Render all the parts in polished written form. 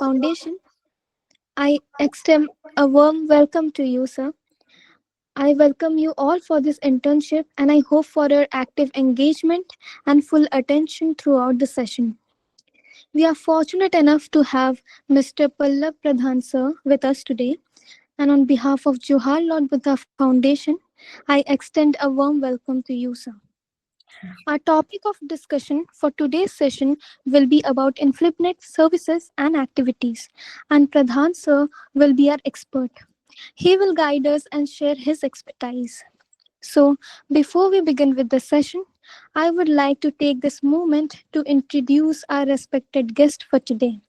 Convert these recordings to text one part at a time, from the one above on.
Foundation. I extend a warm welcome to you, sir. I welcome you all for this internship and I hope for your active engagement and full attention throughout the session. We are fortunate enough to have Mr. Pallab Pradhan, sir, with us today. And on behalf of Johar Lord Buddha Foundation, I extend a warm welcome to you, sir. Our topic of discussion for today's session will be about InflipNet services and activities, and Pradhan sir will be our expert. He will guide us and share his expertise. So, before we begin with the session, I would like to take this moment to introduce our respected guest for today.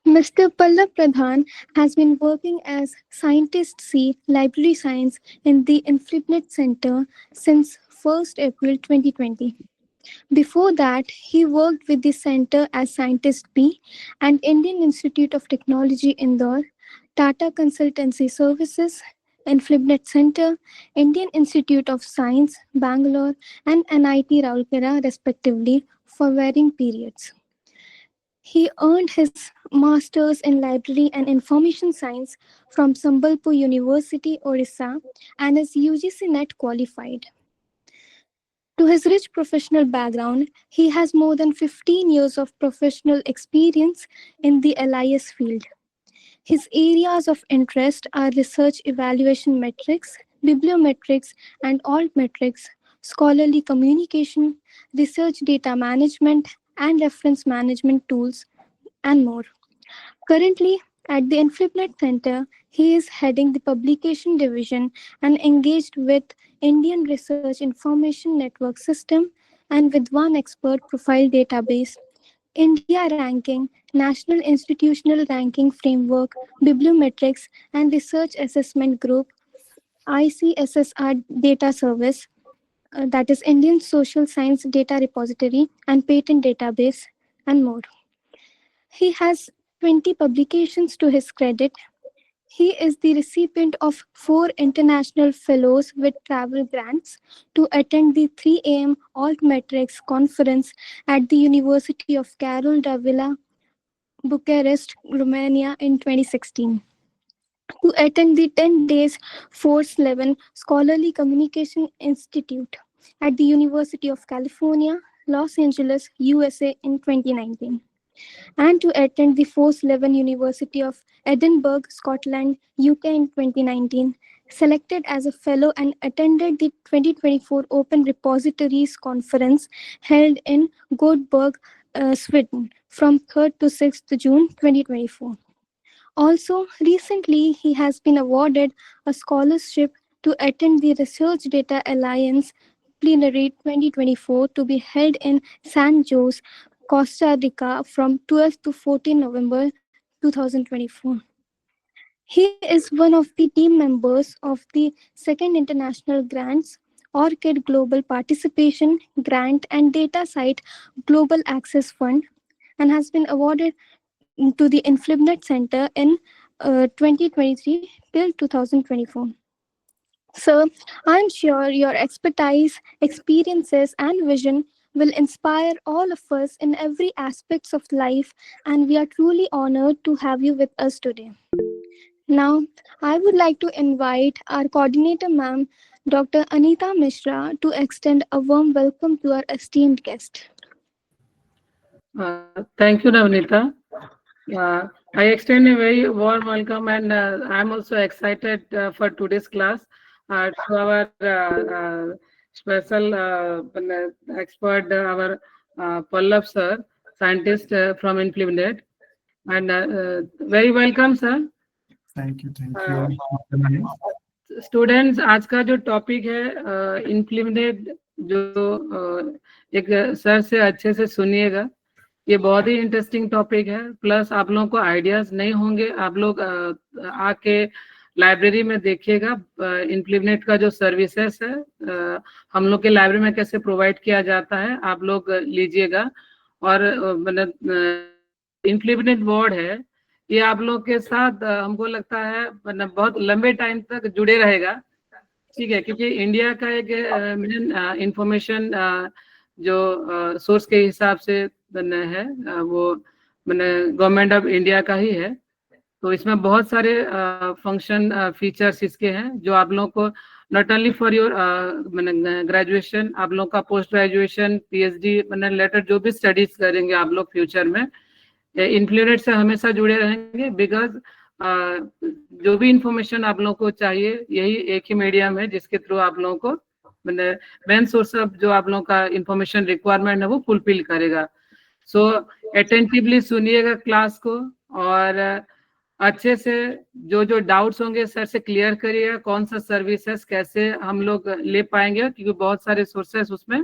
Mr. Pallab Pradhan has been working as Scientist C Library Science in the InflipNet Center since 1st April 2020. Before that, he worked with the Center as Scientist B and Indian Institute of Technology Indore, Tata Consultancy Services, InflipNet Center, Indian Institute of Science, Bangalore, and NIT Rourkela, respectively, for varying periods. He earned his master's in library and information science from Sambalpur University, Orissa, and is UGC NET qualified. To his rich professional background, he has more than 15 years of professional experience in the LIS field. His areas of interest are research evaluation metrics, bibliometrics and altmetrics, scholarly communication, research data management, and reference management tools, and more. Currently, at the InflipNet Center, he is heading the publication division and engaged with Indian Research Information Network System and with one expert profile database, India Ranking, National Institutional Ranking Framework, Bibliometrics and Research Assessment Group, ICSSR Data Service, that is Indian Social Science Data Repository and Patent Database, and more. He has 20 publications to his credit. He is the recipient of 4 international fellows with travel grants to attend the 3 a.m. Altmetrics conference at the University of Carol de Villa, Bucharest, Romania in 2016. To attend the 10 days Force 11 Scholarly Communication Institute at the University of California, Los Angeles, USA in 2019 and to attend the Force 11 University of Edinburgh, Scotland, UK in 2019, selected as a fellow and attended the 2024 Open Repositories Conference held in Gothenburg, Sweden from 3rd to 6th June 2024. Also, recently he has been awarded a scholarship to attend the Research Data Alliance Plenary 2024 to be held in San Jose, Costa Rica from 12 to 14 November 2024. He is one of the team members of the Second International Grants, ORCID Global Participation Grant and Data Site Global Access Fund and has been awarded to the InflipNet Center in 2023 till 2024. So, I'm sure your expertise, experiences, and vision will inspire all of us in every aspects of life, and we are truly honored to have you with us today. Now, I would like to invite our coordinator, ma'am, Dr. Anita Mishra, to extend a warm welcome to our esteemed guest. Thank you, Navnita. I extend a very warm welcome, and I'm also excited for today's class to our special expert, our Pallab sir, scientist from InflipNet, and very welcome, sir. Thank you. Students, आज का जो topic है implemented, जो एक sir से अच्छे से सुनिएगा, ये बहुत ही इंटरेस्टिंग टॉपिक है। प्लस आप लोगों को आइडियाज नहीं होंगे, आप लोग आके लाइब्रेरी में देखिएगा इम्प्लीमेंट का जो सर्विसेज है हम लोग के लाइब्रेरी में कैसे प्रोवाइड किया जाता है, आप लोग लीजिएगा। और इम्प्लीमेंट बोर्ड है, ये आप लोग के साथ हमको लगता है मतलब बहुत लंबे टाइम तक जुड़े रहेगा, ठीक है, क्योंकि इंडिया का एक इंफॉर्मेशन जो सोर्स के हिसाब से है वो मैंने गवर्नमेंट ऑफ इंडिया का ही है। तो इसमें बहुत सारे फंक्शन फीचर्स इसके हैं जो आप लोगों को नॉट ओनली फॉर योर मैंने ग्रेजुएशन, आप लोगों का पोस्ट ग्रेजुएशन, पीएचडी मैंने लेटर जो भी स्टडीज करेंगे आप लोग फ्यूचर में, इन्फ्लुएनेट से हमेशा जुड़े रहेंगे। बिकॉज जो भी इंफॉर्मेशन आप लोगों को चाहिए यही एक ही मीडियम है जिसके थ्रू आप लोगों को मैंने मेन सोर्स ऑफ जो आप लोगों का इंफॉर्मेशन रिक्वायरमेंट है वो फुलफिल करेगा। सो अटेंटिवली सुनिएगा क्लास को और अच्छे से जो जो डाउट्स होंगे सर से क्लियर करिएगा। कौन सा सर्विसेज कैसे हम लोग ले पाएंगे, क्योंकि बहुत सारे सोर्सेस उसमें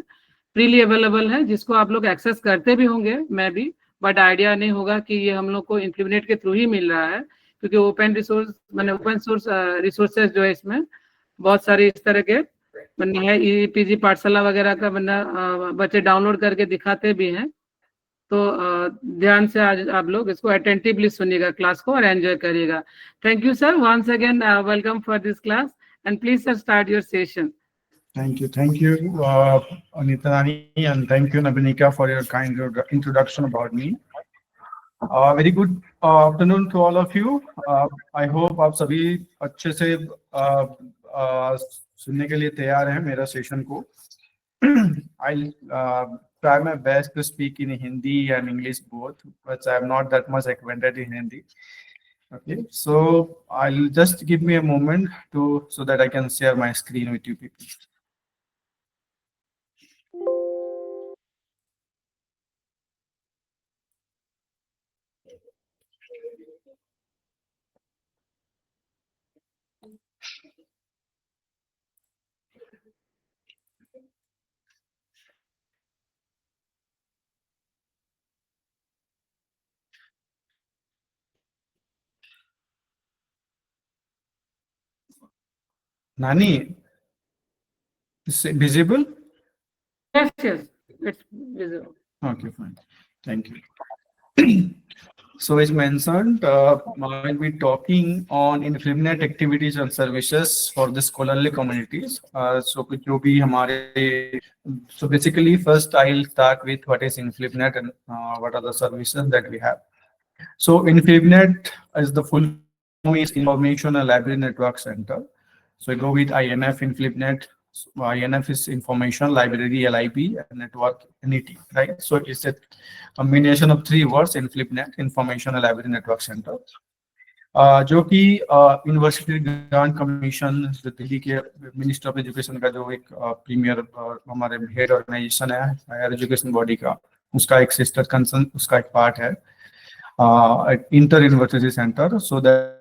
फ्रीली अवेलेबल है जिसको आप लोग एक्सेस करते भी होंगे, मैं भी, बट आइडिया नहीं होगा कि ये हम लोग को इन्फ्लुएनेट के थ्रू ही मिल रहा है, क्योंकि ओपन रिसोर्स मैंने ओपन सोर्स रिसोर्सेज जो है इसमें बहुत सारे इस तरह के मैंने है, ईपीजी पाठशाला वगैरह का मैंने बच्चे डाउनलोड करके दिखाते भी हैं। तो ध्यान से आज आप लोग इसको अटेंटिवली सुनिएगा क्लास को और एंजॉय करिएगा। Thank you sir, once again welcome for this class and please sir start your session. Thank you, Anita Rani, and thank you, Nabinika, for your kind introduction about me. Very good afternoon to all of you. I hope आप सभी अच्छे से सुनने के लिए तैयार हैं मेरा सेशन को। I'll try my best to speak in Hindi and English both, but I'm not that much acquainted in Hindi. Okay, so I'll just give me a moment so that I can share my screen with you people. Nani, is it visible? Yes, it's visible. Okay, fine. Thank you. So as mentioned, I'll be talking on InfluMnet activities and services for the scholarly communities. So basically first I'll start with what is InfluMnet and what are the services that we have. So InfluMnet is the full form is Information and Library Network Center. So I go with INF InfluMnet. So INF is Information Library LIB and Network NET, right? So it's a combination of three words: InfluMnet, Information and Library Network Center, जो कि university grant commission Delhi के minister of education का जो एक premiere हमारे head organisation है higher education body का, उसका एक सिस्टर कंसर्न, उसका एक पार्ट है inter university centre, so that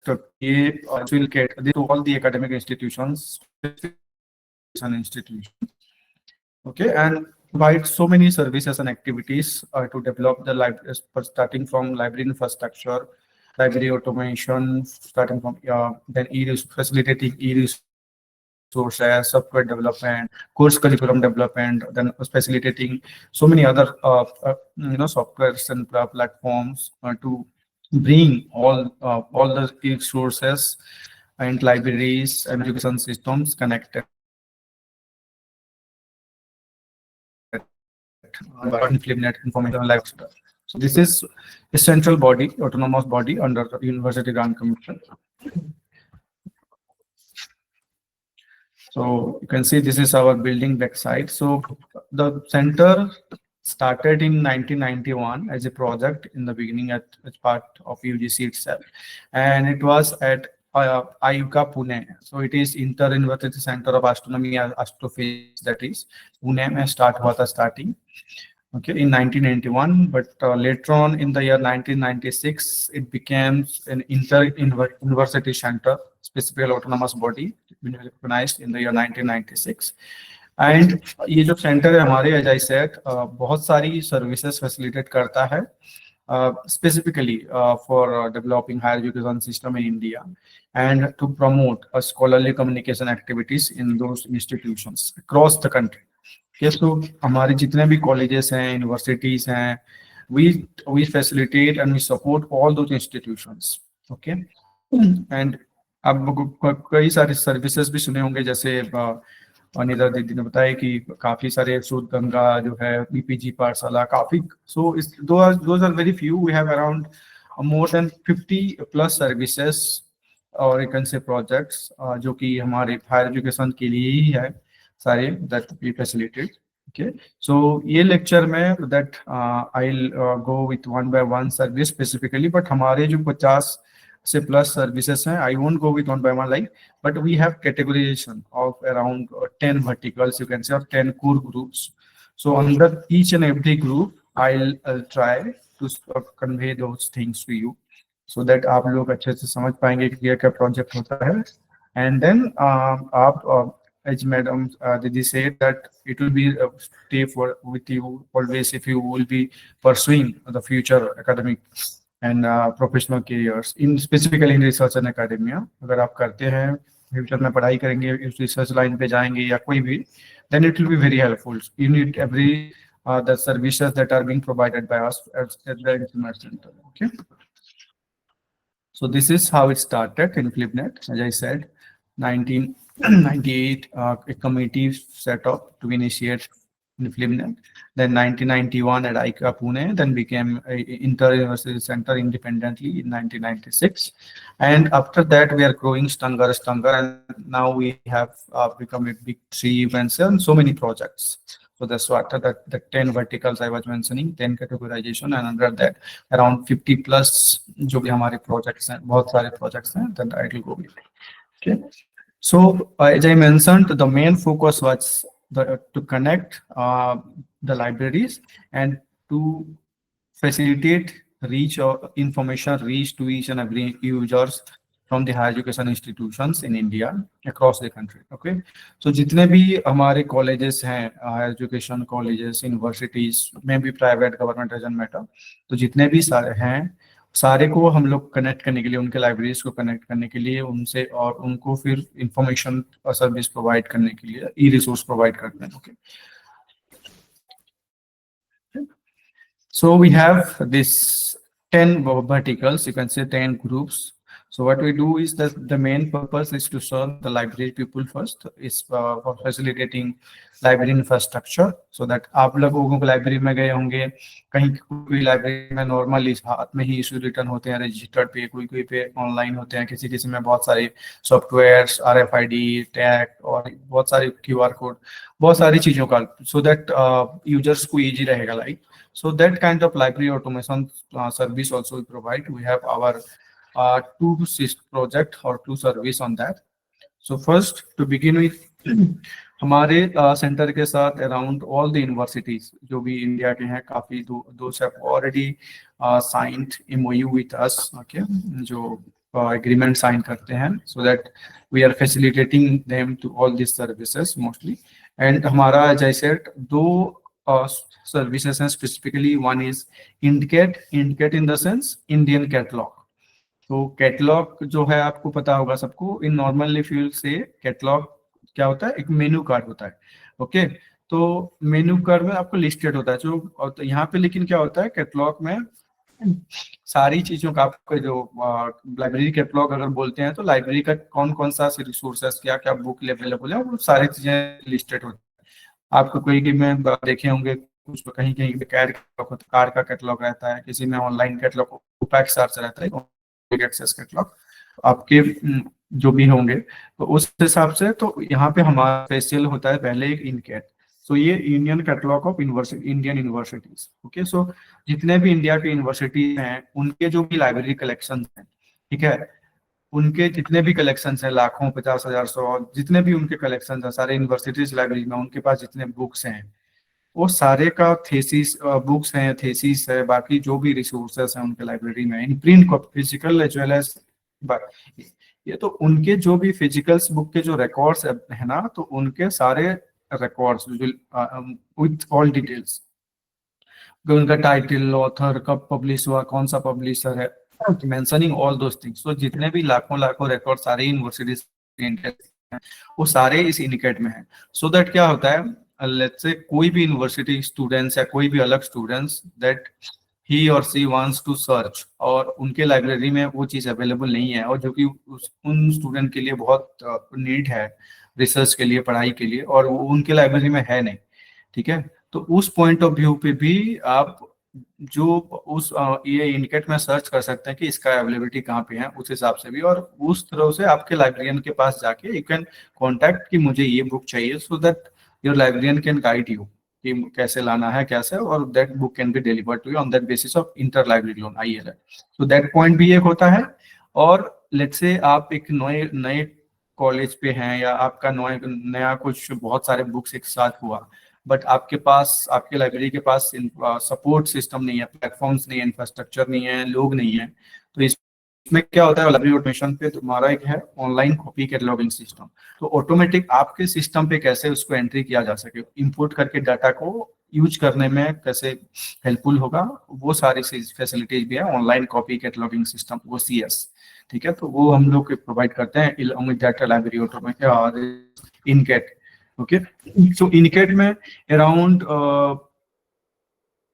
will get to all the academic institutions, okay, and provide so many services and activities to develop the library, starting from library infrastructure, library automation, starting from then facilitating e-resources, software development, course curriculum development, then facilitating so many other softwares and platforms to bring all the resources and libraries and education systems connected. InfluMnet Information Live Center. So this is a central body, autonomous body under the University Grant Commission. So you can see this is our building backside. So the center started in 1991 as a project in the beginning as part of UGC itself, and it was at IUCA Pune. So it is Inter-University Center of Astronomy and Astrophysics, that is Pune mein start hua tha starting, okay, in 1991, but later on in the year 1996 it became an Inter-University Center, specific autonomous body, recognized in the year 1996. And ये जो centre है हमारे, as I said, बहुत सारी services facilitate करता है specifically for developing higher education system in India and to promote scholarly communication activities in those institutions across the country. Yes, so हमारे जितने भी colleges हैं, universities हैं, we facilitate and we support all those institutions, okay? And आप कई सारे services भी सुने होंगे, जैसे अनिता दीदी ने बताया कि काफी सारे शोध गंगा जो है, बीपीजी पाठशाला काफी, so is those are very few, we have around more than 50 plus services और एक से प्रोजेक्ट्स जो कि हमारे हायर एजुकेशन के लिए ही है सारे, दैट वी फैसिलिटेट। ओके, सो ये लेक्चर में that I will go with one by one service specifically, but हमारे जो 50 से प्लस सर्विसेज हैं, I won't go with one by one like, but we have categorization of around 10 verticals, you can say, or 10 core groups. So under each and every group, I'll try to convey those things to you so that आप लोग अच्छे से समझ पाएंगे कि क्या क्या project होता है। And then आप as Madam Didi said that it will be stay with you always if you will be pursuing the future academic and professional careers in specifically in research and academia। अगर आप करते हैं future में पढ़ाई करेंगे, इस research line पे जाएंगे या कोई भी, then it will be very helpful. You need every the services that are being provided by us at the Inflimed Center. Okay, so this is how it started in Inflimed. As I said, 1998 a committee set up to initiate Inflimed. Then 1991 at ICA Pune, then became a inter-university center independently in 1996. And after that, we are growing stronger, and now we have become a big tree, you can say, and so many projects. So that's what the 10 verticals I was mentioning, 10 categorization, and under that around 50 plus जो भी हमारे projects हैं, बहुत सारे projects हैं, then I will go with it. Okay. So as I mentioned, the main focus was to connect the libraries and to facilitate reach of information reach to each and every users from the higher education institutions in India across the country. Okay, so जितने भी हमारे colleges हैं, higher education colleges, universities, maybe private, government, doesn't matter, तो जितने भी सारे हैं, सारे को हम लोग कनेक्ट करने के लिए, उनके लाइब्रेरीज को कनेक्ट करने के लिए, उनसे और उनको फिर इंफॉर्मेशन और सर्विस प्रोवाइड करने के लिए ई रिसोर्स प्रोवाइड करते हैं। Okay, so we have this 10 verticals, you can say 10 groups. So what we do is that the main purpose is to serve the library people first, is for facilitating library infrastructure, so that आप लोगों को library में गए होंगे, कहीं कोई library में normally हाथ में ही इशू रिटर्न होते हैं रजिस्टर्ड पे, कोई पे ऑनलाइन होते हैं, किसी में बहुत सारे सॉफ्टवेयर, RFID टैग और बहुत सारे QR कोड, बहुत सारी चीजों का, सो दैट यूजर्स को इजी रहेगा like. So that kind of library automation service also we provide. We have our two project or two service on that. So first to begin with, हमारे centre के साथ around all the universities जो भी India के हैं, काफी those have already signed MOU with us. Okay, जो agreement sign करते हैं, so that we are facilitating them to all these services mostly. And हमारा as I said दो services हैं specifically. One is INDCAT in the sense Indian catalog. तो catalogue जो है आपको पता होगा सबको, इन नॉर्मल फील्ड से कैटलॉग क्या होता है, एक मेनू कार्ड होता है। ओके, तो मेनू कार्ड में आपको लिस्टेड होता है जो, तो यहाँ पे लेकिन क्या होता है कैटलॉग में सारी चीजों का, आपको जो लाइब्रेरी कैटलॉग अगर बोलते हैं तो लाइब्रेरी का कौन कौन सा रिसोर्सेस, क्या क्या बुक अवेलेबल है, वो सारी चीजें लिस्टेड होती है। आपको कोई में देखे होंगे कुछ कहीं कहीं कार का कैटलॉग रहता है, किसी में ऑनलाइन कैटलॉग पैक सर्च रहता है, एक्सेस कैटलॉग आपके जो भी होंगे, तो उस हिसाब से तो यहाँ पे हमारा स्पेशल होता है पहले एक इनकैट। सो ये union catalogue of Indian universities. Okay, so जितने भी इंडिया के यूनिवर्सिटी हैं उनके जो भी लाइब्रेरी कलेक्शन हैं, ठीक है, उनके जितने भी कलेक्शन हैं, लाखों 50,000 100 जितने भी उनके कलेक्शन हैं सारे यूनिवर्सिटीज लाइब्रेरी में, उनके पास जितने बुक्स हैं वो सारे का थेसिस बुक्स हैं, थेसिस है, बाकी जो भी रिसोर्सेस हैं उनके लाइब्रेरी में in print physical as well as, ये तो उनके जो भी फिजिकल्स बुक के जो रिकॉर्ड्स है ना, तो उनके सारे रिकॉर्ड्स विथ ऑल डिटेल्स, उनका टाइटल, ऑथर, कब पब्लिश हुआ, कौन सा पब्लिशर है, मेंशनिंग ऑल दोस थिंग्स। तो जितने भी लाखों रिकॉर्ड सारे यूनिवर्सिटीज वो सारे इस इनिकेट में है। सो दैट क्या होता है, लेट्स से कोई भी यूनिवर्सिटी स्टूडेंट्स या कोई भी अलग स्टूडेंट्स दैट ही और सी वांट्स टू सर्च और उनके लाइब्रेरी में वो चीज़ अवेलेबल नहीं है, और जो कि उन स्टूडेंट के लिए बहुत नीड है रिसर्च के लिए, पढ़ाई के लिए, और वो उनके लाइब्रेरी में है नहीं, ठीक है। तो उस पॉइंट ऑफ व्यू पे भी आप जो उस ये इंडिकेट में सर्च कर सकते हैं कि इसका अवेलेबिलिटी कहाँ पे है, उस हिसाब से भी, और उस तरह से आपके लाइब्रेरियन के पास जाके यू कैन कॉन्टैक्ट कि मुझे ये बुक चाहिए, so that your librarian can guide you कि कैसे लाना है, कैसे, और that book can be delivered to you on that basis of inter library loan, ILL। So that point भी एक होता है। और लेट्स से आप एक नए नए कॉलेज पे हैं, या आपका नया कुछ बहुत सारे बुक्स एक साथ हुआ, बट आपके पास, आपके लाइब्रेरी के पास सपोर्ट सिस्टम नहीं है, प्लेटफॉर्म्स नहीं है, इंफ्रास्ट्रक्चर नहीं है, लोग नहीं है, तो इसमें क्या होता है, लाइब्रेरी ऑटोमेशन पे तुम्हारा एक है ऑनलाइन कॉपी कैटलॉगिंग सिस्टम। तो ऑटोमेटिक आपके सिस्टम पे कैसे उसको एंट्री किया जा सके, इंपोर्ट करके डाटा को यूज करने में कैसे हेल्पफुल होगा, वो सारी फैसिलिटीज भी है online copy cataloguing system, OCS, ठीक है। तो वो हम लोग प्रोवाइड करते हैं along with that library automation IndCat. Okay, so IndCat में around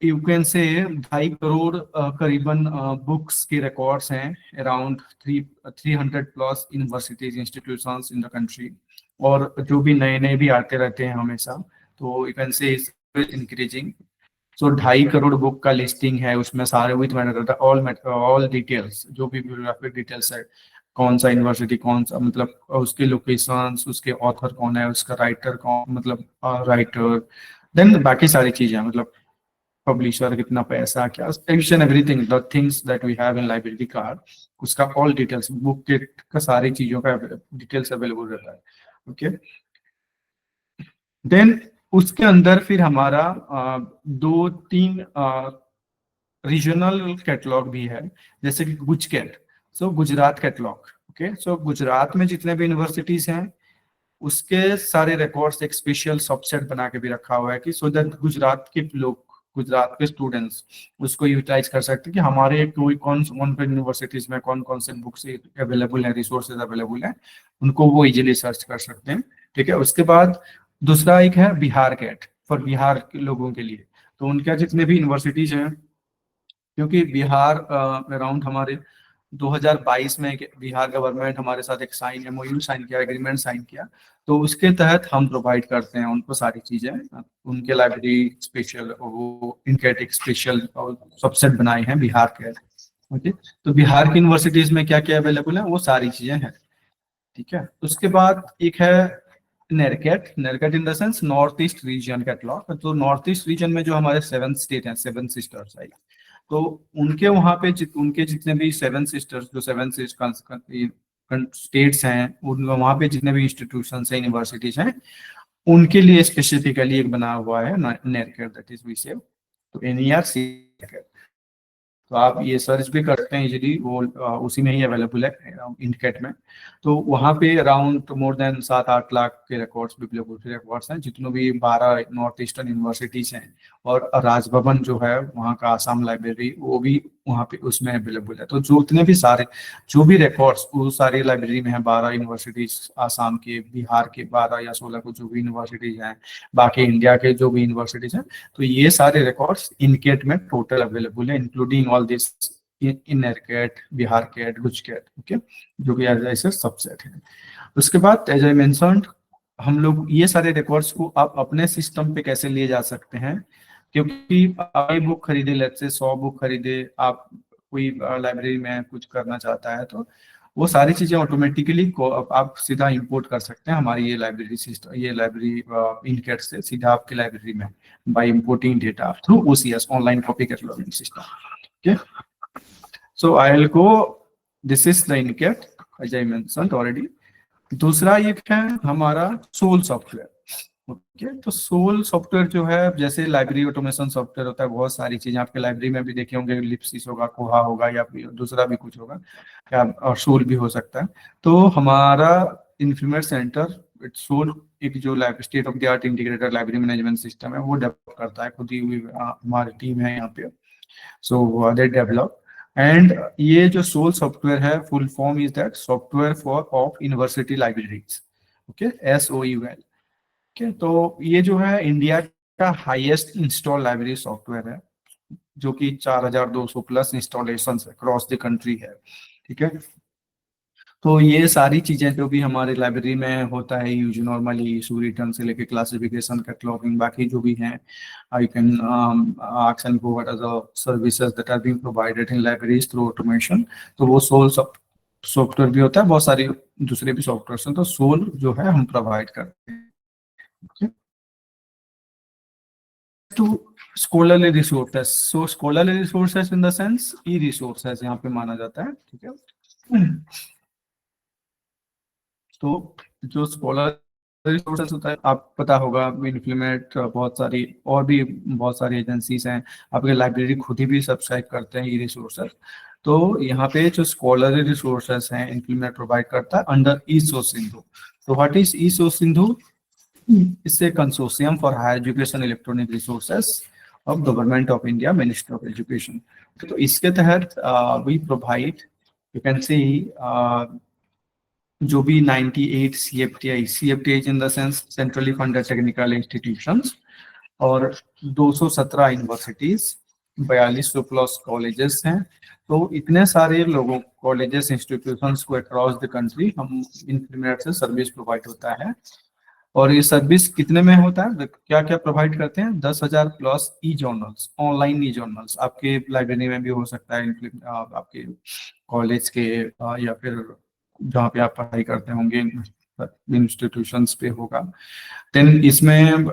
you can say 2.5 crore करीबन बुक्स के रिकॉर्ड्स हैं, around 300 plus universities institutions in the country, और जो भी नए नए भी आते रहते हैं हमेशा, तो you can say increasing. So 2.5 crore book का लिस्टिंग है, उसमें सारे विथ ऑल डिटेल्स, जो भी बिब्लियोग्राफिक डिटेल्स है, कौन सा यूनिवर्सिटी, कौन सा, मतलब उसके लोकेशंस, उसके ऑथर कौन है, उसका राइटर कौन, मतलब राइटर, देन बाकी सारी चीजें, मतलब पब्लिशर, कितना पैसा, क्या, एच and everything the things that we have in library card, उसका ऑल डिटेल्स, बुक के का सारी चीजों का डिटेल्स अवेलेबल रहता है। ओके, देन उसके अंदर फिर हमारा 2-3 रीजनल कैटलॉग भी है, जैसे कि गुजकैट, सो गुजरात कैटलॉग। ओके, सो गुजरात में जितने भी यूनिवर्सिटीज हैं उसके सारे रिकॉर्ड्स एक स्पेशल सबसेट बना के भी रखा हुआ है, कि सो दैट गुजरात के लोग, गुजरात के स्टूडेंट्स उसको यूटिलाइज कर सकते हैं कि हमारे कोई कौन कौन यूनिवर्सिटीज में कौन कौन से बुक्स अवेलेबल है, रिसोर्सेज अवेलेबल है, उनको वो इजीली सर्च कर सकते हैं, ठीक है। उसके बाद दूसरा एक है बिहार कैट, फॉर बिहार के लोगों के लिए। तो उनके जितने भी यूनिवर्सिटीज हैं, क्योंकि बिहार अराउंड हमारे 2022 में बिहार गवर्नमेंट हमारे साथ एक MOU साइन किया, एग्रीमेंट साइन किया, तो उसके तहत हम प्रोवाइड करते हैं उनको सारी चीजें, उनके लाइब्रेरी स्पेशल, वो इनके एक स्पेशल सबसेट बनाए हैं बिहार के। ओके, तो बिहार की यूनिवर्सिटीज में क्या क्या अवेलेबल है, वो सारी चीजें हैं, ठीक है। उसके बाद एक है NERCAT, NERCAT in the sense north east region catalogue. तो नॉर्थ ईस्ट रीजन में जो हमारे 7 स्टेट हैं, 7 सिस्टर्स है, तो उनके वहां पे उनके जितने भी 7 सिस्टर्स, जो 7 स्टेट्स हैं, उन वहां पे जितने भी इंस्टीट्यूशन है, यूनिवर्सिटीज हैं, उनके लिए स्पेसिफिकली एक बना हुआ है नेरकेट, दैट इज वी से, तो NERC। तो आप ये सर्च भी करते हैं इजीली, वो उसी में ही अवेलेबल है इंडिकेट में। तो वहाँ पे अराउंड मोर देन 7-8 लाख के रिकॉर्ड्स, बिब्लियोग्राफी रिकॉर्ड्स हैं, जितनों भी 12 नॉर्थ ईस्टर्न यूनिवर्सिटीज हैं, और राजभवन जो है वहाँ का आसाम लाइब्रेरी, वो भी वहाँ पे उसमें अवेलेबल है। तो जो उतने भी सारे जो भी रिकॉर्ड्स, वो सारी लाइब्रेरी में है, 12 यूनिवर्सिटीज आसाम के, बिहार के 12 या 16 को जो भी यूनिवर्सिटीज हैं, बाकी इंडिया के जो भी यूनिवर्सिटीज हैं, तो ये सारे रिकॉर्ड्स इनकेट में टोटल अवेलेबल है, including all this IndCat, Bihar cat, GujCat, okay, जो कि ऐसे सबसेट है। उसके बाद एज आई मेंशन्ड, हम लोग ये सारे रिकॉर्ड्स को आप अपने सिस्टम पे कैसे ले जा सकते हैं, क्योंकि आप बुक खरीदे, लेट्स से 100 बुक खरीदे, आप कोई लाइब्रेरी में कुछ करना चाहता है, तो वो सारी चीजें ऑटोमेटिकली आप सीधा इंपोर्ट कर सकते हैं हमारी ये लाइब्रेरी सिस्टम, ये लाइब्रेरी इनकेट से सीधा आपकी लाइब्रेरी में, by importing data through OCS, online copy cataloguing system. Okay, so I will go, this is the IndCat as I mentioned already. दूसरा ये है हमारा सोल सॉफ्टवेयर। ओके, तो सोल सॉफ्टवेयर जो है, जैसे लाइब्रेरी ऑटोमेशन सॉफ्टवेयर होता है, बहुत सारी चीजें आपके लाइब्रेरी में भी देखे होंगे, लिप्सिस होगा, कोहा होगा, या फिर दूसरा भी कुछ होगा, या और सोल भी हो सकता है। तो हमारा इन्फॉर्मेशन सेंटर सोल एक जो state of the art integrated library management system है, वो डेवलप करता है, खुद ही हमारी टीम है यहाँ पे, सो दे डेवलप। एंड ये जो सोल सॉफ्टवेयर है, full form is that software for of university libraries, okay, SOUL। Okay, तो ये जो है इंडिया का हाईएस्ट इंस्टॉल लाइब्रेरी सॉफ्टवेयर है, जो कि 4200 plus installation across the country है। ठीक है, तो ये सारी चीजें जो भी हमारे लाइब्रेरी में होता है यूज नॉर्मली, इशू रिटर्न से लेके क्लासिफिकेशन, कैटलॉगिंग, बाकी जो भी हैं, I can ask and go what are the services that are being provided in libraries through automation. तो वो सोल सॉफ्टवेयर भी होता है, बहुत सारी दूसरे भी सॉफ्टवेयर हैं, तो सोल जो है हम प्रोवाइड करते हैं। To scholarly resources, so scholarly resources in the sense e resources यहाँ पे माना जाता है। ठीक है, तो जो स्कॉलर रिसोर्सेस होता है, आप पता होगा इन्फ्लीमेट, बहुत सारी और भी बहुत सारी एजेंसीज हैं, आपके लाइब्रेरी खुद ही भी सब्सक्राइब करते हैं ये रिसोर्सेस। तो यहाँ पे जो स्कॉलर रिसोर्सेस हैं इन्फ्लीमेट प्रोवाइड करता है अंडर ईसो सिंधु। तो व्हाट इज ईसो सिंधु? इससे consortium for higher education electronic resources of government of India, ministry of education. तो इसके तहत we provide, you can see, जो भी 98 CFTI in the sense centrally funded technical institutions, और 217 यूनिवर्सिटीज, 4200 प्लस कॉलेजेस हैं। तो इतने सारे लोगों, कॉलेजेस, इंस्टीट्यूशंस को अक्रॉस द कंट्री हम इन्फ्लीमेट से सर्विस प्रोवाइड होता है। और ये सर्विस कितने में होता है, क्या क्या प्रोवाइड करते हैं? 10,000 प्लस ई जर्नल्स, ऑनलाइन ई जर्नल्स आपके लाइब्रेरी में भी हो सकता है, आपके कॉलेज के या फिर जहाँ पे आप पढ़ाई करते होंगे इंस्टीट्यूशंस पे होगा। देन इसमें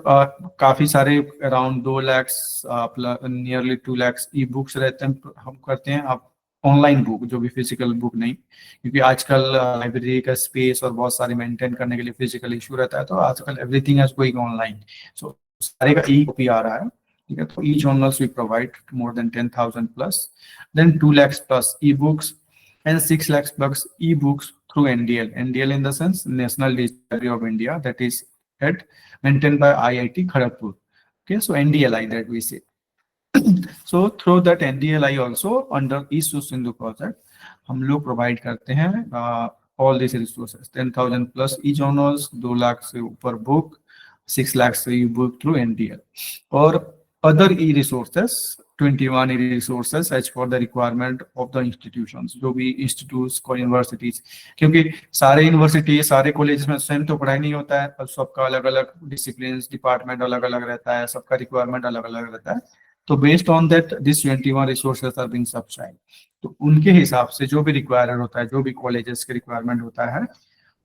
काफी सारे around 2 lakh nearly 2 lakh e books रहते हैं, हम करते हैं। आप ऑनलाइन बुक, जो भी फिजिकल बुक नहीं, क्योंकि आजकल लाइब्रेरी का स्पेस और बहुत सारे मेंटेन करने के लिए फिजिकल इशू रहता है, तो आजकल एवरीथिंग इज गोइंग ऑनलाइन, सो सारे का ई कॉपी आ रहा है। ठीक है, तो e journals we provide more than 10,000 plus, then 2 lakhs plus e books and 6 lakhs plus e-books through NDL. NDL in the sense National Digital Library of India, that is maintained by IIT Kharagpur. Okay, so NDLI that we say. So through that NDLI also under eShodhSindhu project हम लोग provide करते हैं all these resources, 10,000 plus e-journals, 2 lakh से ऊपर book, 6 lakh से e-book through NDL, और other e-resources 21 e-resources as for the requirement of the institutions, जो भी इंस्टीट्यूट्स को यूनिवर्सिटीज, क्योंकि सारे यूनिवर्सिटी, सारे कॉलेज में सेम तो पढ़ाई नहीं होता है, और सबका अलग अलग डिसिप्लिन, डिपार्टमेंट अलग अलग रहता है, सबका रिक्वायरमेंट अलग अलग रहता है। तो based on that this 21 resources are being subscribed, तो उनके हिसाब से जो भी रिक्वायर्ड होता है, जो भी कॉलेजेस के रिक्वायरमेंट होता है,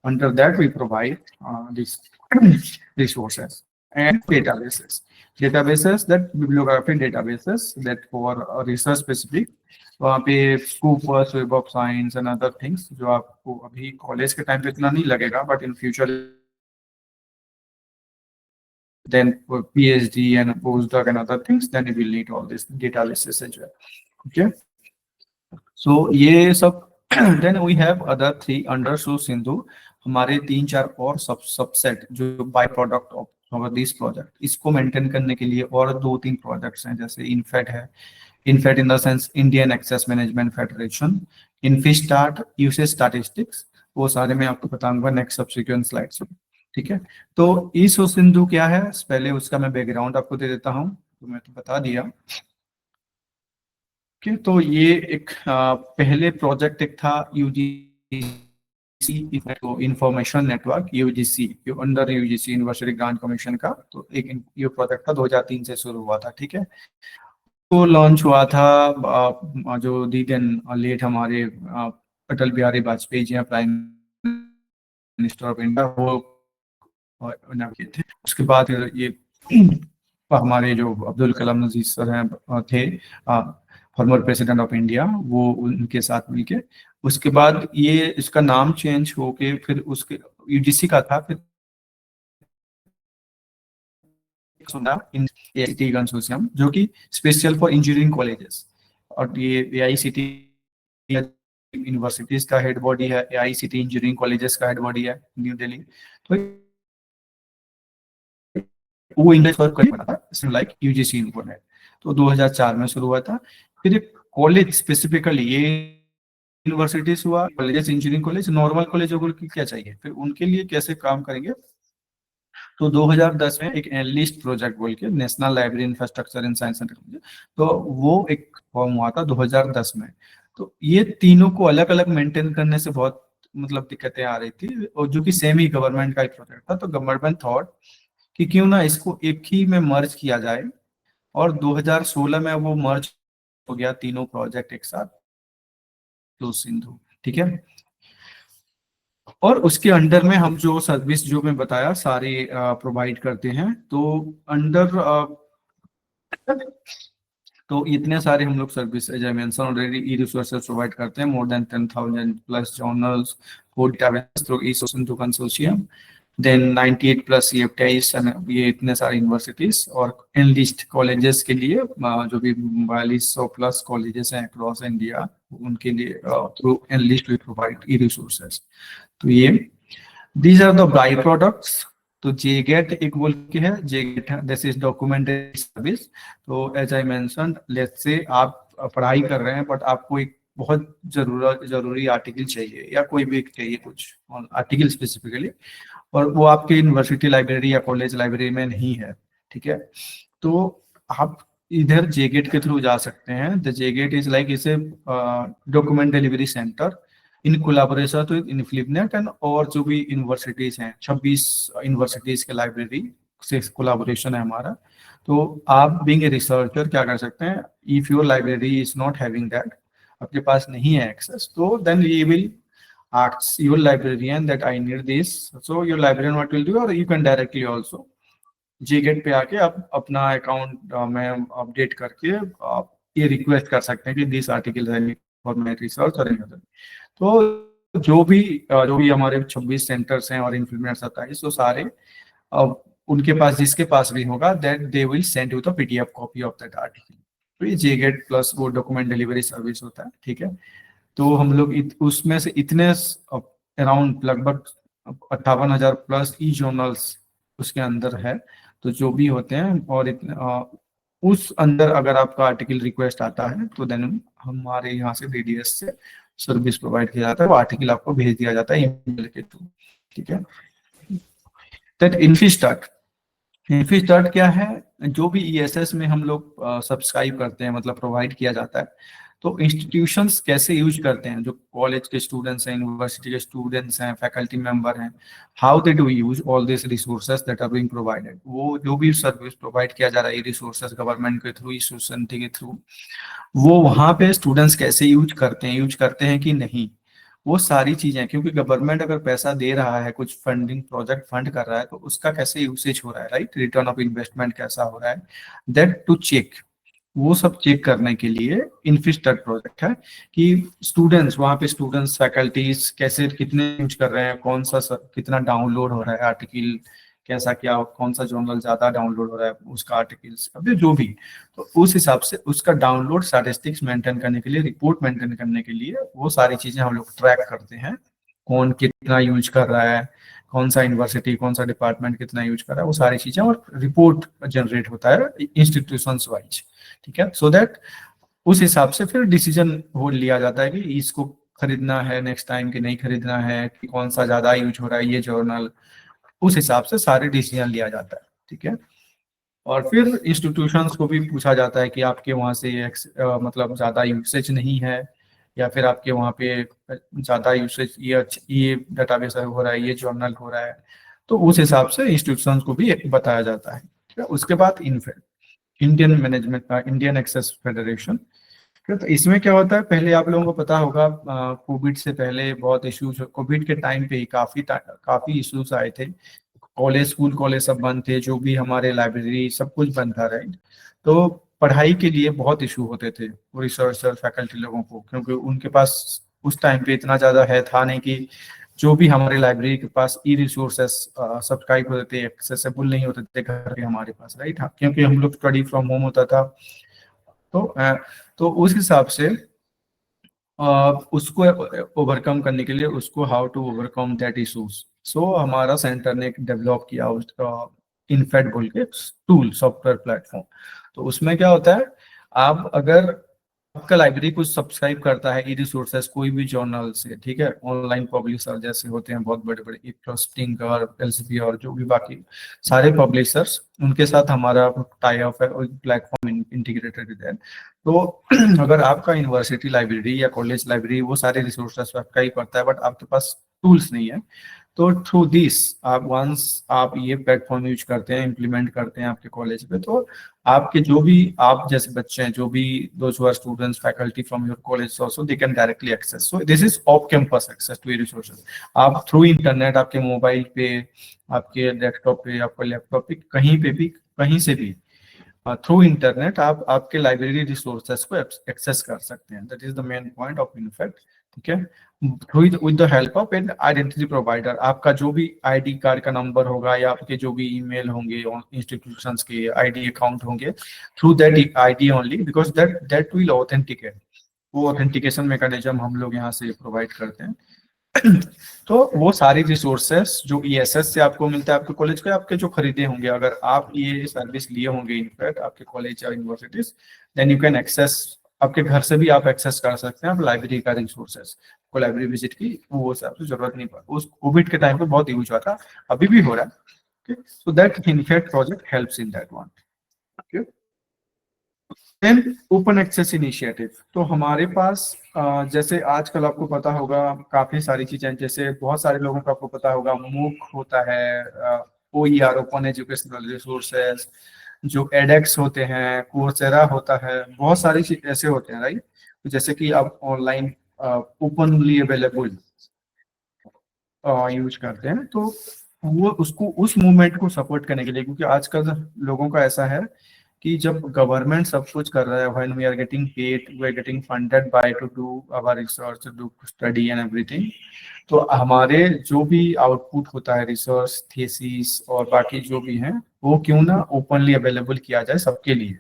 under that we provide this resources and databases that bibliography databases that for research specific, वहाँ पे Scopus, Web of Science and other things, जो आपको अभी कॉलेज के टाइम पे इतना नहीं लगेगा, but in future then for PhD and postdoc and other things, then you will need all this databases as well. Okay, so ये सब then we have other 3 under ईसो Sindhu, हमारे 3-4 और सबसेट जो by product of this project, इसको maintain करने के लिए और 2-3 प्रोजेक्ट्स हैं, जैसे इनफेड है, INFED in the sense Indian access management federation, InfiStat, usage statistics, वो सारे मैं आपको बताऊंगा नेक्स्ट सब्सिक्वेंट स्लाइड्स में। ठीक है, तो ईसो सिंधु क्या है, पहले उसका मैं बैकग्राउंड आपको दे देता हूँ, तो मैं तो बता दिया। तो ये एक पहले प्रोजेक्ट एक था UGC information network, UGC under UGC university grant commission का, तो एक ये प्रोजेक्ट था 2003 से शुरू हुआ था। ठीक है, तो लॉन्च हुआ था जो दी देन लेट हमारे Atal Bihari Vajpayee ji prime minister of India, वो थे। उसके बाद ये हमारे जो अब्दुल कलाम नजीर सर हैं थे, फॉर्मर प्रेसिडेंट ऑफ इंडिया, वो उनके साथ मिलके, उसके बाद ये इसका नाम चेंज होके फिर उसके यूजीसी का था, फिर कंसोर्शियम जो कि स्पेशल फॉर इंजीनियरिंग कॉलेजेस, और ये एआईसीटी यूनिवर्सिटीज का हेड बॉडी है, एआईसीटी इंजीनियरिंग कॉलेजेस का हेड बॉडी है न्यू दिल्ली। तो वो इंग्लिश वर्क बना था लाइक यूजीसी इन्फोनेट, तो 2004 में शुरू हुआ था। फिर एक कॉलेज स्पेसिफिकली ये यूनिवर्सिटीज हुआ, कॉलेजेस, इंजीनियरिंग कॉलेज, नॉर्मल कॉलेजों को क्या चाहिए, फिर उनके लिए कैसे काम करेंगे, तो 2010 में एक एनलिस्ट प्रोजेक्ट बोल के, national library infrastructure in science and technology, तो वो एक फॉर्म हुआ था 2010 में। तो ये तीनों को अलग अलग मेंटेन करने से बहुत मतलब दिक्कतें आ रही थी, और जो कि सेमी गवर्नमेंट का एक प्रोजेक्ट था, तो गवर्नमेंट थॉट कि क्यों ना इसको एक ही में मर्ज किया जाए, और 2016 में वो मर्ज हो गया तीनों प्रोजेक्ट एक साथ, तो सिंधु, ठीक है। और उसके अंडर में हम जो सर्विस जो मैं बताया सारी प्रोवाइड करते हैं, तो अंडर तो इतने सारे हम लोग service as I mention already e resources provide करते हैं, more than 10,000 plus journals for database through e Sindhu consortium, then 98 plus CFTIs, ये इतने सारे यूनिवर्सिटीज, और एनलिस्ट कॉलेजेस के लिए जो भी 4200 प्लस कॉलेजेस हैं अक्रॉस इंडिया, उनके लिए through NLIST we provide e resources. तो ये these are the byproducts. तो जेगेट एक बोल के है, JGate this is documented service. तो as I mention, let's say आप पढ़ाई कर रहे हैं बट आपको एक बहुत जरूरी आर्टिकल चाहिए, या कोई भी चाहिए कुछ आर्टिकल स्पेसिफिकली, और वो आपके यूनिवर्सिटी लाइब्रेरी या कॉलेज लाइब्रेरी में नहीं है, ठीक है, तो आप इधर जेगेट के थ्रू जा सकते हैं। द जेगेट इज लाइक इसे document delivery centre in collaboration with INFLIBNET and, और जो भी यूनिवर्सिटीज हैं 26 यूनिवर्सिटीज के लाइब्रेरी से कोलैबोरेशन है हमारा। तो आप बीइंग ए रिसर्चर क्या कर सकते हैं, if your library is not having that, आपके पास नहीं है एक्सेस, तो then we will asks your librarian that I need this, so your librarian what will do, or you can directly also JGet पे आके आप अपना अकाउंट में अपडेट करके आप ये रिक्वेस्ट कर सकते हैं कि this article for my research और एनी अदर। तो जो भी हमारे 26 सेंटर्स हैं और इन्फ्लुएंसर 27, तो सारे उनके पास जिसके पास भी होगा that they will send you the PDF copy of that article. तो ये JGet प्लस वो डॉक्यूमेंट डिलीवरी सर्विस होता है, ठीक है। तो हम लोग उसमें से इतने अराउंड लगभग 58,000 प्लस ई जर्नल्स उसके अंदर है, तो जो भी होते हैं, और उस अंदर अगर आपका आर्टिकल रिक्वेस्ट आता है तो देन हमारे यहाँ से DDS से सर्विस प्रोवाइड किया जाता है, वो आर्टिकल आपको भेज दिया जाता है ईमेल के थ्रू, ठीक है। दैट इन्फी स्टार्ट क्या है, जो भी ESS में हम लोग सब्सक्राइब करते हैं, मतलब प्रोवाइड किया जाता है, तो इंस्टीट्यूशंस कैसे यूज करते हैं, जो कॉलेज के स्टूडेंट्स हैं, यूनिवर्सिटी के स्टूडेंट्स हैं, फैकल्टी मेंबर हैं, how they do use all this resources that are being provided. वो जो भी सर्विस प्रोवाइड किया जा रहा है रिसोर्सेज गवर्नमेंट के थ्रू, यूनिवर्सिटी के थ्रू, वो वहाँ पे स्टूडेंट्स कैसे यूज करते हैं कि नहीं, वो सारी चीजें, क्योंकि गवर्नमेंट अगर पैसा दे रहा है, कुछ फंडिंग प्रोजेक्ट फंड कर रहा है, तो उसका कैसे यूसेज हो रहा है, राइट, रिटर्न ऑफ इन्वेस्टमेंट कैसा हो रहा है, दैट टू चेक, वो सब चेक करने के लिए इन्फीस्टार्ट प्रोजेक्ट है कि स्टूडेंट्स, वहाँ पे स्टूडेंट्स फैकल्टीज कैसे कितने यूज कर रहे हैं, कौन सा कितना डाउनलोड हो रहा है आर्टिकल, कैसा क्या, कौन सा जर्नल ज्यादा डाउनलोड हो रहा है उसका आर्टिकल्स, अभी जो भी, तो उस हिसाब से उसका डाउनलोड स्टैटिस्टिक्स मेंटेन करने के लिए, रिपोर्ट मेंटेन करने के लिए, वो सारी चीजें हम लोग ट्रैक करते हैं, कौन कितना यूज कर रहा है, कौन सा यूनिवर्सिटी, कौन सा डिपार्टमेंट कितना यूज कर रहा है, वो सारी चीजें, और रिपोर्ट जनरेट होता है इंस्टीट्यूशंस वाइज, ठीक है। सो दैट उस हिसाब से फिर डिसीजन हो लिया जाता है कि इसको खरीदना है नेक्स्ट टाइम कि नहीं खरीदना है, कि कौन सा ज्यादा यूज हो रहा है ये जर्नल, उस हिसाब से सारे डिसीजन लिया जाता है, ठीक है। और फिर इंस्टीट्यूशंस को भी पूछा जाता है कि आपके वहाँ से मतलब ज्यादा यूसेज नहीं है, या फिर आपके वहाँ पे ज्यादा यूसेज ये डेटाबेस हो रहा है, ये जर्नल हो रहा है, तो उस हिसाब से इंस्टीट्यूशंस को भी बताया जाता है, ठीक है। उसके बाद इंडियन एक्सेस फेडरेशन, तो इसमें क्या होता है, पहले आप लोगों को पता होगा कोविड से पहले बहुत इश्यूज, कोविड के टाइम पे ही काफी इश्यूज आए थे, स्कूल कॉलेज सब बंद थे, जो भी हमारे लाइब्रेरी सब कुछ बंद था, राइट। तो पढ़ाई के लिए बहुत इशू होते थे रिसर्चर फैकल्टी लोगों को, क्योंकि उनके पास उस टाइम पे इतना ज्यादा था नहीं कि जो भी हमारे लाइब्रेरी के पास ई रिसोर्सेस सब्सक्राइब होते थे, एक्सेसिबल नहीं होते थे घर पे हमारे पास, राइट, क्योंकि हम लोग स्टडी फ्रॉम होम होता था। तो उस हिसाब से उसको ओवरकम करने के लिए, उसको how to overcome that issues, so हमारा सेंटर ने डेवलप किया उसका इनफेड बोल के टूल, सॉफ्टवेयर प्लेटफॉर्म। तो उसमें क्या होता है, आप अगर आपका लाइब्रेरी कुछ सब्सक्राइब करता है ई रिसोर्सेस कोई भी जर्नल से, ठीक है, ऑनलाइन पब्लिशर जैसे होते हैं बहुत बड़े बड़े स्प्रिंगर, एल्सेवियर, जो भी बाकी सारे पब्लिशर्स, उनके साथ हमारा टाई अप है और प्लेटफॉर्म इंटीग्रेटेड है। तो अगर आपका यूनिवर्सिटी लाइब्रेरी या कॉलेज लाइब्रेरी वो सारे रिसोर्सेस आपका ही पड़ता है, बट आपके पास टूल्स नहीं है, तो थ्रू दिस आप वंस आप ये प्लेटफॉर्म यूज करते हैं, इम्प्लीमेंट करते हैं आपके कॉलेज पे, तो आपके जो भी आप जैसे बच्चे हैं, जो भी those who are students, faculty from your college also, they can directly access. So this is off campus access to resources. आप थ्रू इंटरनेट आपके मोबाइल पे, आपके डेस्कटॉप पे, आपके लैपटॉप पे, कहीं पे भी, कहीं से भी थ्रू इंटरनेट आप आपके लाइब्रेरी रिसोर्सेस को एक्सेस कर सकते हैं। That is the main point of in fact, ठीक है। With the help of an identity provider, आपका जो भी आईडी कार्ड का नंबर होगा या आपके जो भी ईमेल होंगे, इंस्टीट्यूशंस के आईडी अकाउंट होंगे, through that ID only, because that will authenticate. वो ऑथेंटिकेशन मैकेनिज्म हम लोग यहाँ से प्रोवाइड करते हैं। तो वो सारी रिसोर्सेस जो ईएसएस से आपको मिलता है आपके कॉलेज के, आपके जो खरीदे होंगे, अगर आप ये सर्विस लिए होंगे इनफैक्ट आपके कॉलेज या universities, then you can access, आपके घर से भी आप एक्सेस कर सकते हैं आप लाइब्रेरी का रिसोर्सेस को। लाइब्रेरी विजिट की वो आपको जरूरत नहीं पड़ा, उस कोविड के टाइम पे बहुत यूज हुआ था, अभी भी हो रहा है। So that in fact project helps in that one. Then open access initiative, तो हमारे पास जैसे आजकल आपको पता होगा काफी सारी चीजें, जैसे बहुत सारे लोगों को आपको पता होगा मूक होता है, OER ओपन एजुकेशनल रिसोर्सेज, जो एडेक्स होते हैं, कोर्सेरा होता है, बहुत सारी चीज ऐसे होते हैं, राइट। तो जैसे कि आप ऑनलाइन ओपनली अवेलेबल यूज करते हैं, तो वो उसको उस मूवमेंट को सपोर्ट करने के लिए, क्योंकि आजकल लोगों का ऐसा है कि जब गवर्नमेंट सब कुछ कर रहा है, when we are getting paid, we are getting funded by to do our research, do study and everything, तो हमारे जो भी आउटपुट होता है रिसर्च थीसिस और बाकी जो भी हैं, वो क्यों ना ओपनली अवेलेबल किया जाए सबके लिए।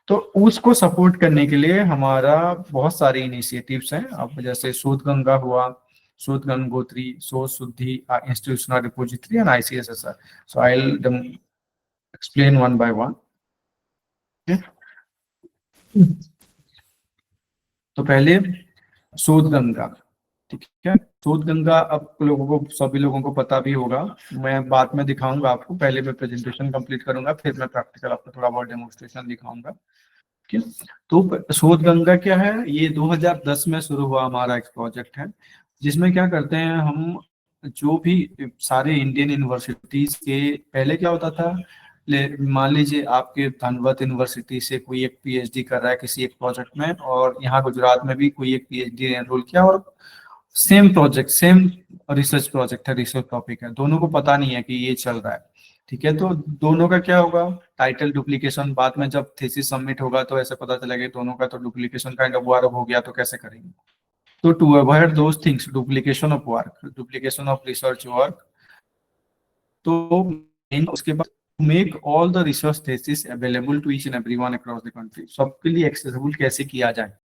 तो उसको सपोर्ट करने के लिए हमारा बहुत सारे इनिशिएटिव्स हैं। अब जैसे शोध गंगा हुआ, शोध गंगोत्री, शोध शुद्धि, institutional repository and ICSSR। So I will explain one by one. तो पहले शोध गंगा, ठीक है। शोध गंगा अब लोगों को, सभी लोगों को पता भी होगा, मैं बाद में दिखाऊंगा आपको, पहले मैं प्रेजेंटेशन कंप्लीट करूंगा, फिर मैं प्रैक्टिकल आपको थोड़ा बहुत डेमोन्स्ट्रेशन दिखाऊंगा। ठीक है, तो शोध गंगा क्या है, ये 2010 में शुरू हुआ हमारा एक प्रोजेक्ट है, जिसमें क्या करते हैं हम, जो भी सारे इंडियन यूनिवर्सिटीज के, पहले क्या होता था, मान लीजिए आपके धनवत यूनिवर्सिटी से कोई एक PhD कर रहा है किसी एक प्रोजेक्ट में, और यहाँ गुजरात में भी कोई एक PhD एनरोल किया, और same project, same research project है, रिसर्च टॉपिक है, दोनों को पता नहीं है कि ये चल रहा है, ठीक है। तो दोनों का क्या होगा, टाइटल डुप्लीकेशन, बाद में जब थीसिस सबमिट होगा तो ऐसे पता चलेगा दोनों का तो डुप्लीकेशन काइंड ऑफ वर्क हो गया, तो कैसे करेंगे। तो to avoid those things, duplication of work, duplication of research work, तो उसके बाद make all the research thesis available to each and everyone across the country, सबके लिए एक्सेसिबल कैसे किया जाए।